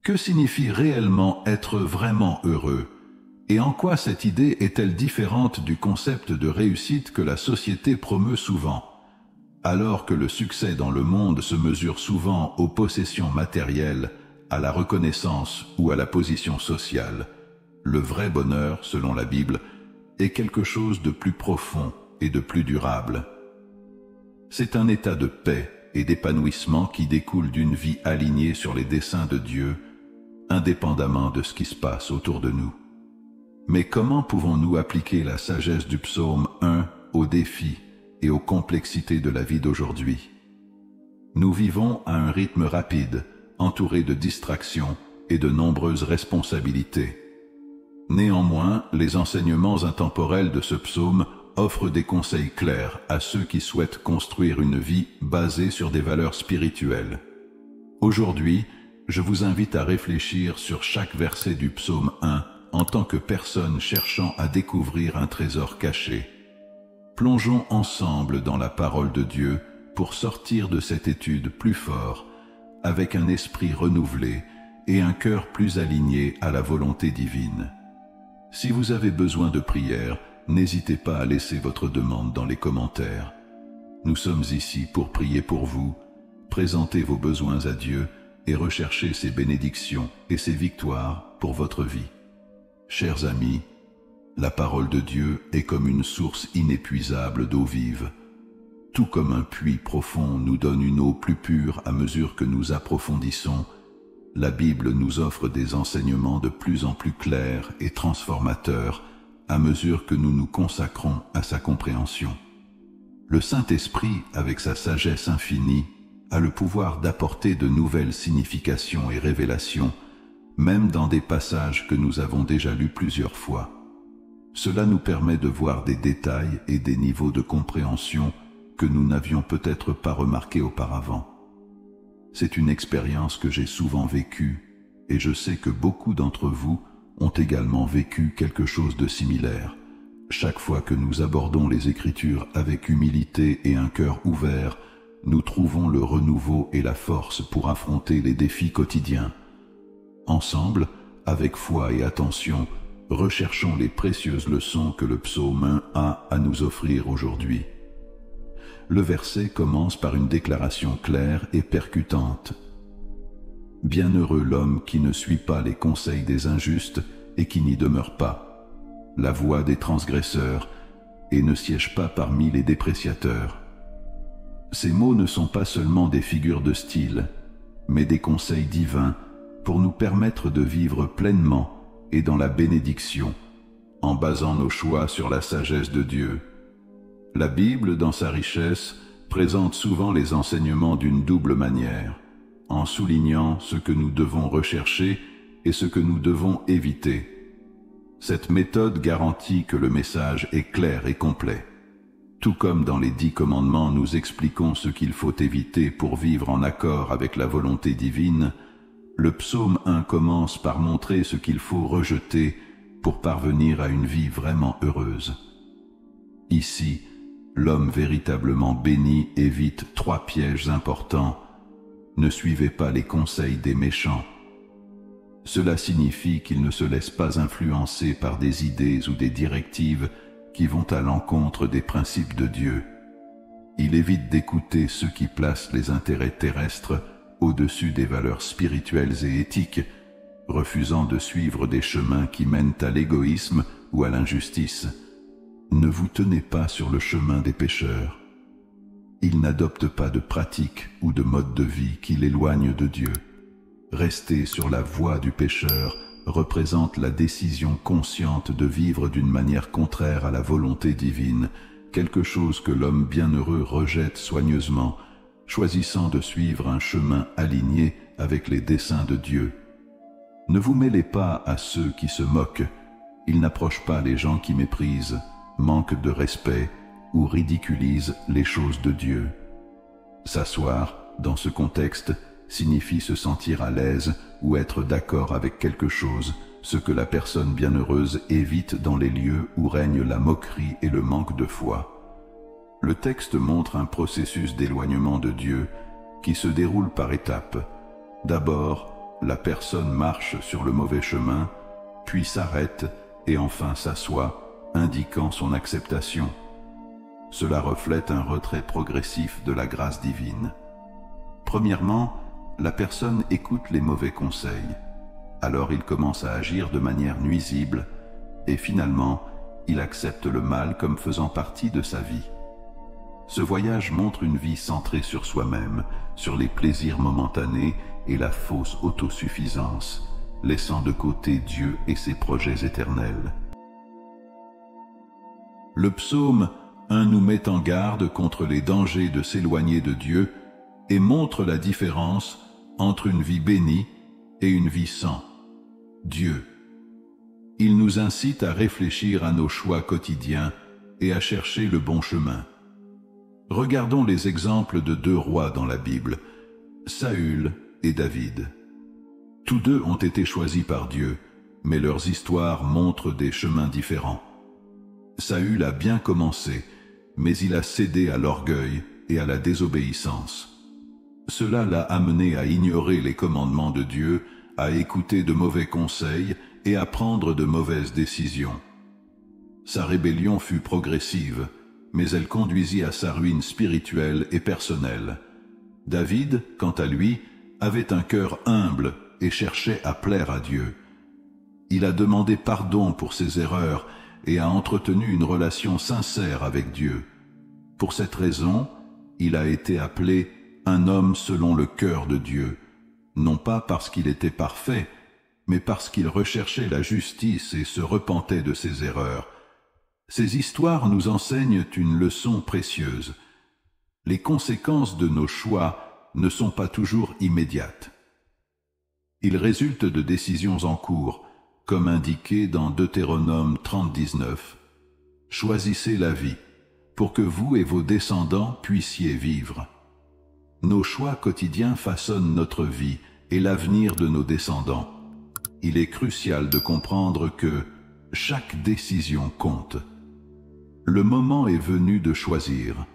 Que signifie réellement être vraiment heureux? Et en quoi cette idée est-elle différente du concept de réussite que la société promeut souvent? Alors que le succès dans le monde se mesure souvent aux possessions matérielles, à la reconnaissance ou à la position sociale, le vrai bonheur, selon la Bible, est quelque chose de plus profond et de plus durable. C'est un état de paix et d'épanouissement qui découle d'une vie alignée sur les desseins de Dieu, indépendamment de ce qui se passe autour de nous. Mais comment pouvons-nous appliquer la sagesse du psaume 1 aux défis et aux complexités de la vie d'aujourd'hui? Nous vivons à un rythme rapide, entouré de distractions et de nombreuses responsabilités. Néanmoins, les enseignements intemporels de ce psaume offrent des conseils clairs à ceux qui souhaitent construire une vie basée sur des valeurs spirituelles. Aujourd'hui, je vous invite à réfléchir sur chaque verset du psaume 1 en tant que personne cherchant à découvrir un trésor caché. Plongeons ensemble dans la parole de Dieu pour sortir de cette étude plus fort, avec un esprit renouvelé et un cœur plus aligné à la volonté divine. Si vous avez besoin de prière, n'hésitez pas à laisser votre demande dans les commentaires. Nous sommes ici pour prier pour vous, présenter vos besoins à Dieu et rechercher ses bénédictions et ses victoires pour votre vie. Chers amis, la parole de Dieu est comme une source inépuisable d'eau vive. Tout comme un puits profond nous donne une eau plus pure à mesure que nous approfondissons, la Bible nous offre des enseignements de plus en plus clairs et transformateurs à mesure que nous nous consacrons à sa compréhension. Le Saint-Esprit, avec sa sagesse infinie, a le pouvoir d'apporter de nouvelles significations et révélations, même dans des passages que nous avons déjà lus plusieurs fois. Cela nous permet de voir des détails et des niveaux de compréhension que nous n'avions peut-être pas remarqués auparavant. C'est une expérience que j'ai souvent vécue, et je sais que beaucoup d'entre vous ont également vécu quelque chose de similaire. Chaque fois que nous abordons les Écritures avec humilité et un cœur ouvert, nous trouvons le renouveau et la force pour affronter les défis quotidiens. Ensemble, avec foi et attention, recherchons les précieuses leçons que le psaume 1 a à nous offrir aujourd'hui. Le verset commence par une déclaration claire et percutante. « Bienheureux l'homme qui ne suit pas les conseils des injustes et qui n'y demeure pas, la voie des transgresseurs, et ne siège pas parmi les dépréciateurs. » Ces mots ne sont pas seulement des figures de style, mais des conseils divins pour nous permettre de vivre pleinement et dans la bénédiction, en basant nos choix sur la sagesse de Dieu. La Bible, dans sa richesse, présente souvent les enseignements d'une double manière, en soulignant ce que nous devons rechercher et ce que nous devons éviter. Cette méthode garantit que le message est clair et complet. Tout comme dans les 10 commandements, nous expliquons ce qu'il faut éviter pour vivre en accord avec la volonté divine, le psaume 1 commence par montrer ce qu'il faut rejeter pour parvenir à une vie vraiment heureuse. Ici, l'homme véritablement béni évite 3 pièges importants. Ne suivez pas les conseils des méchants. Cela signifie qu'il ne se laisse pas influencer par des idées ou des directives qui vont à l'encontre des principes de Dieu. Il évite d'écouter ceux qui placent les intérêts terrestres au-dessus des valeurs spirituelles et éthiques, refusant de suivre des chemins qui mènent à l'égoïsme ou à l'injustice. Ne vous tenez pas sur le chemin des pécheurs. Ils n'adoptent pas de pratiques ou de modes de vie qui l'éloignent de Dieu. Rester sur la voie du pécheur représente la décision consciente de vivre d'une manière contraire à la volonté divine, quelque chose que l'homme bienheureux rejette soigneusement, choisissant de suivre un chemin aligné avec les desseins de Dieu. Ne vous mêlez pas à ceux qui se moquent, ils n'approchent pas les gens qui méprisent, manquent de respect ou ridiculisent les choses de Dieu. S'asseoir, dans ce contexte, signifie se sentir à l'aise ou être d'accord avec quelque chose, ce que la personne bienheureuse évite dans les lieux où règne la moquerie et le manque de foi. Le texte montre un processus d'éloignement de Dieu qui se déroule par étapes. D'abord, la personne marche sur le mauvais chemin, puis s'arrête et enfin s'assoit, indiquant son acceptation. Cela reflète un retrait progressif de la grâce divine. Premièrement, la personne écoute les mauvais conseils. Alors il commence à agir de manière nuisible et finalement, il accepte le mal comme faisant partie de sa vie. Ce voyage montre une vie centrée sur soi-même, sur les plaisirs momentanés et la fausse autosuffisance, laissant de côté Dieu et ses projets éternels. Le psaume 1 nous met en garde contre les dangers de s'éloigner de Dieu et montre la différence entre une vie bénie et une vie sans Dieu. Il nous incite à réfléchir à nos choix quotidiens et à chercher le bon chemin. Regardons les exemples de deux rois dans la Bible, Saül et David. Tous deux ont été choisis par Dieu, mais leurs histoires montrent des chemins différents. Saül a bien commencé, mais il a cédé à l'orgueil et à la désobéissance. Cela l'a amené à ignorer les commandements de Dieu, à écouter de mauvais conseils et à prendre de mauvaises décisions. Sa rébellion fut progressive, mais elle conduisit à sa ruine spirituelle et personnelle. David, quant à lui, avait un cœur humble et cherchait à plaire à Dieu. Il a demandé pardon pour ses erreurs et a entretenu une relation sincère avec Dieu. Pour cette raison, il a été appelé un homme selon le cœur de Dieu, non pas parce qu'il était parfait, mais parce qu'il recherchait la justice et se repentait de ses erreurs. Ces histoires nous enseignent une leçon précieuse. Les conséquences de nos choix ne sont pas toujours immédiates. Ils résultent de décisions en cours, comme indiqué dans Deutéronome 30:19. Choisissez la vie, pour que vous et vos descendants puissiez vivre. Nos choix quotidiens façonnent notre vie et l'avenir de nos descendants. Il est crucial de comprendre que chaque décision compte. Le moment est venu de choisir.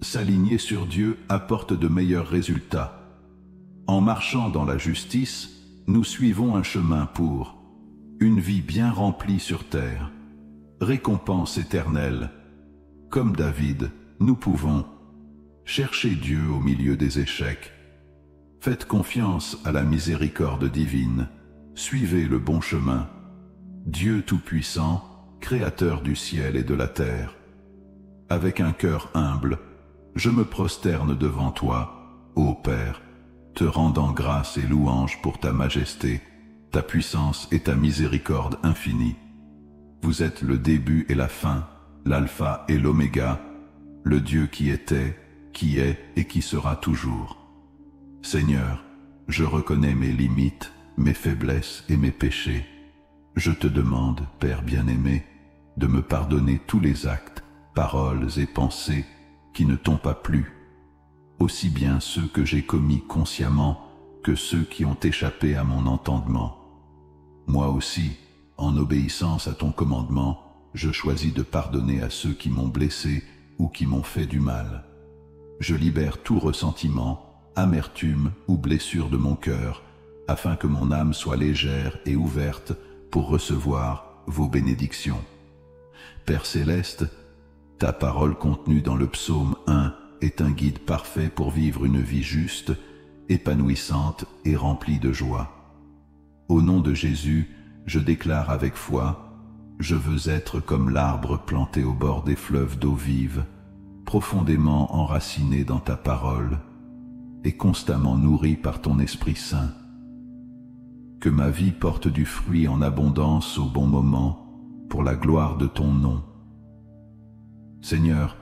S'aligner sur Dieu apporte de meilleurs résultats. En marchant dans la justice, nous suivons un chemin pour une vie bien remplie sur terre, récompense éternelle. Comme David, nous pouvons chercher Dieu au milieu des échecs. Faites confiance à la miséricorde divine. Suivez le bon chemin. Dieu Tout-Puissant, Créateur du ciel et de la terre. Avec un cœur humble, je me prosterne devant toi, ô Père, te rendant grâce et louange pour ta majesté, ta puissance et ta miséricorde infinie. Vous êtes le début et la fin, l'alpha et l'oméga, le Dieu qui était, qui est et qui sera toujours. Seigneur, je reconnais mes limites, mes faiblesses et mes péchés. Je te demande, Père bien-aimé, de me pardonner tous les actes, paroles et pensées qui ne t'ont pas plu, aussi bien ceux que j'ai commis consciemment que ceux qui ont échappé à mon entendement. Moi aussi, en obéissance à ton commandement, je choisis de pardonner à ceux qui m'ont blessé ou qui m'ont fait du mal. Je libère tout ressentiment, amertume ou blessure de mon cœur, afin que mon âme soit légère et ouverte pour recevoir vos bénédictions. Père céleste, ta parole contenue dans le psaume 1 est un guide parfait pour vivre une vie juste, épanouissante et remplie de joie. Au nom de Jésus, je déclare avec foi, je veux être comme l'arbre planté au bord des fleuves d'eau vive, profondément enraciné dans ta parole et constamment nourri par ton Esprit Saint. Que ma vie porte du fruit en abondance au bon moment, pour la gloire de ton nom. Seigneur,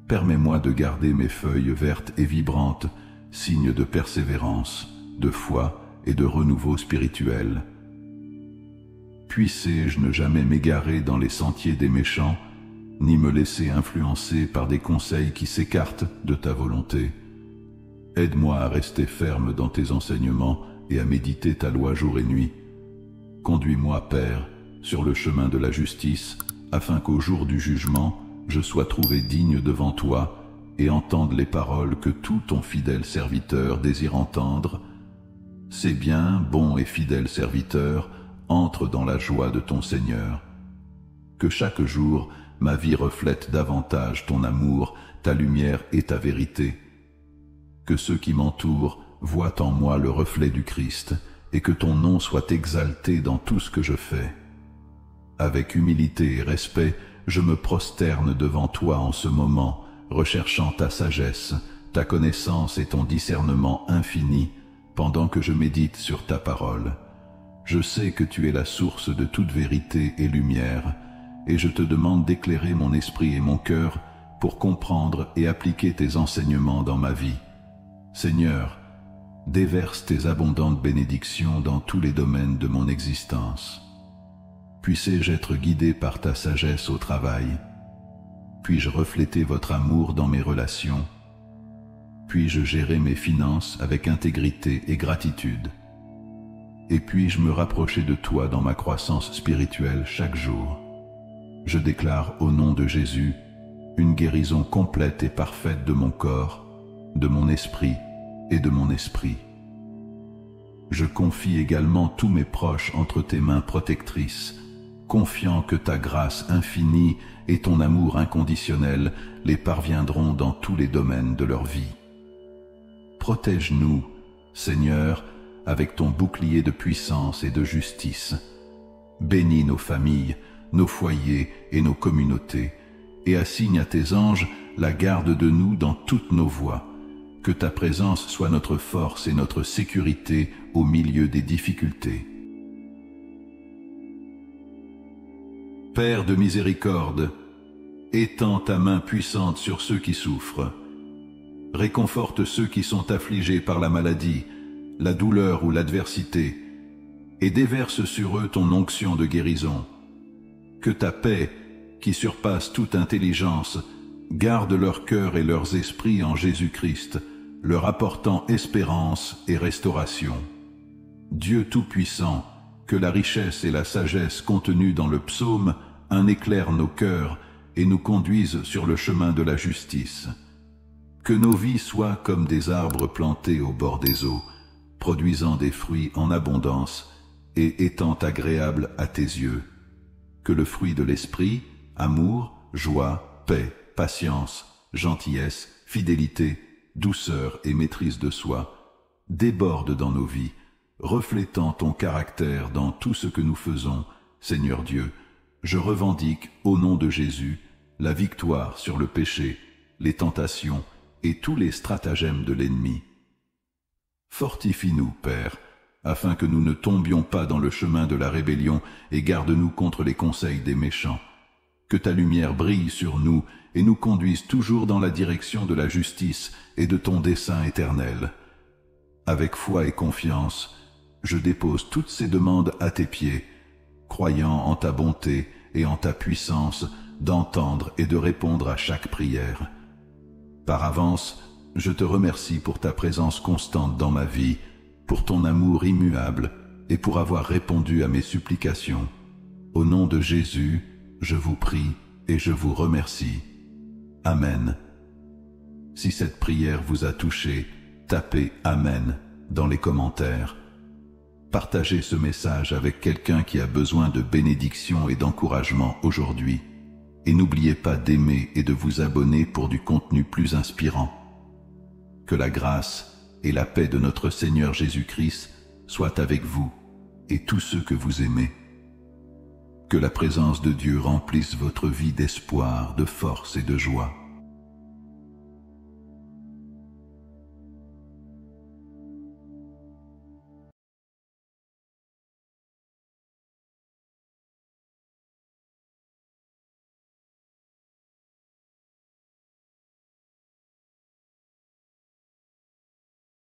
permets-moi de garder mes feuilles vertes et vibrantes, signe de persévérance, de foi et de renouveau spirituel. Puissé-je ne jamais m'égarer dans les sentiers des méchants, ni me laisser influencer par des conseils qui s'écartent de ta volonté. Aide-moi à rester ferme dans tes enseignements et à méditer ta loi jour et nuit. Conduis-moi, Père, sur le chemin de la justice, afin qu'au jour du jugement, je sois trouvé digne devant toi et entende les paroles que tout ton fidèle serviteur désire entendre. C'est bien, bon et fidèle serviteur, entre dans la joie de ton Seigneur. Que chaque jour, ma vie reflète davantage ton amour, ta lumière et ta vérité. Que ceux qui m'entourent voient en moi le reflet du Christ, et que ton nom soit exalté dans tout ce que je fais. Avec humilité et respect, je me prosterne devant toi en ce moment, recherchant ta sagesse, ta connaissance et ton discernement infini, pendant que je médite sur ta parole. Je sais que tu es la source de toute vérité et lumière, et je te demande d'éclairer mon esprit et mon cœur pour comprendre et appliquer tes enseignements dans ma vie. Seigneur, déverse tes abondantes bénédictions dans tous les domaines de mon existence. Puissé-je être guidé par ta sagesse au travail? Puis-je refléter votre amour dans mes relations? Puis-je gérer mes finances avec intégrité et gratitude? Et puis-je me rapprocher de toi dans ma croissance spirituelle chaque jour? Je déclare au nom de Jésus une guérison complète et parfaite de mon corps, de mon esprit et de mon esprit. Je confie également tous mes proches entre tes mains protectrices, confiant que ta grâce infinie et ton amour inconditionnel les parviendront dans tous les domaines de leur vie. Protège-nous, Seigneur, avec ton bouclier de puissance et de justice. Bénis nos familles, nos foyers et nos communautés, et assigne à tes anges la garde de nous dans toutes nos voies. Que ta présence soit notre force et notre sécurité au milieu des difficultés. Père de miséricorde, étends ta main puissante sur ceux qui souffrent. Réconforte ceux qui sont affligés par la maladie, la douleur ou l'adversité, et déverse sur eux ton onction de guérison. Que ta paix, qui surpasse toute intelligence, garde leur cœur et leurs esprits en Jésus-Christ, leur apportant espérance et restauration. Dieu Tout-Puissant, que la richesse et la sagesse contenues dans le psaume en éclairent nos cœurs et nous conduisent sur le chemin de la justice. Que nos vies soient comme des arbres plantés au bord des eaux, produisant des fruits en abondance et étant agréables à tes yeux. Que le fruit de l'esprit, amour, joie, paix, patience, gentillesse, fidélité, douceur et maîtrise de soi, déborde dans nos vies, reflétant ton caractère dans tout ce que nous faisons. Seigneur Dieu, je revendique, au nom de Jésus, la victoire sur le péché, les tentations et tous les stratagèmes de l'ennemi. Fortifie-nous, Père, afin que nous ne tombions pas dans le chemin de la rébellion et garde-nous contre les conseils des méchants. Que ta lumière brille sur nous et nous conduise toujours dans la direction de la justice et de ton dessein éternel. Avec foi et confiance, je dépose toutes ces demandes à tes pieds, croyant en ta bonté et en ta puissance d'entendre et de répondre à chaque prière. Par avance, je te remercie pour ta présence constante dans ma vie, pour ton amour immuable et pour avoir répondu à mes supplications. Au nom de Jésus, je vous prie et je vous remercie. Amen. Si cette prière vous a touché, tapez « Amen » dans les commentaires. Partagez ce message avec quelqu'un qui a besoin de bénédiction et d'encouragement aujourd'hui. Et n'oubliez pas d'aimer et de vous abonner pour du contenu plus inspirant. Que la grâce et la paix de notre Seigneur Jésus-Christ soient avec vous et tous ceux que vous aimez. Que la présence de Dieu remplisse votre vie d'espoir, de force et de joie.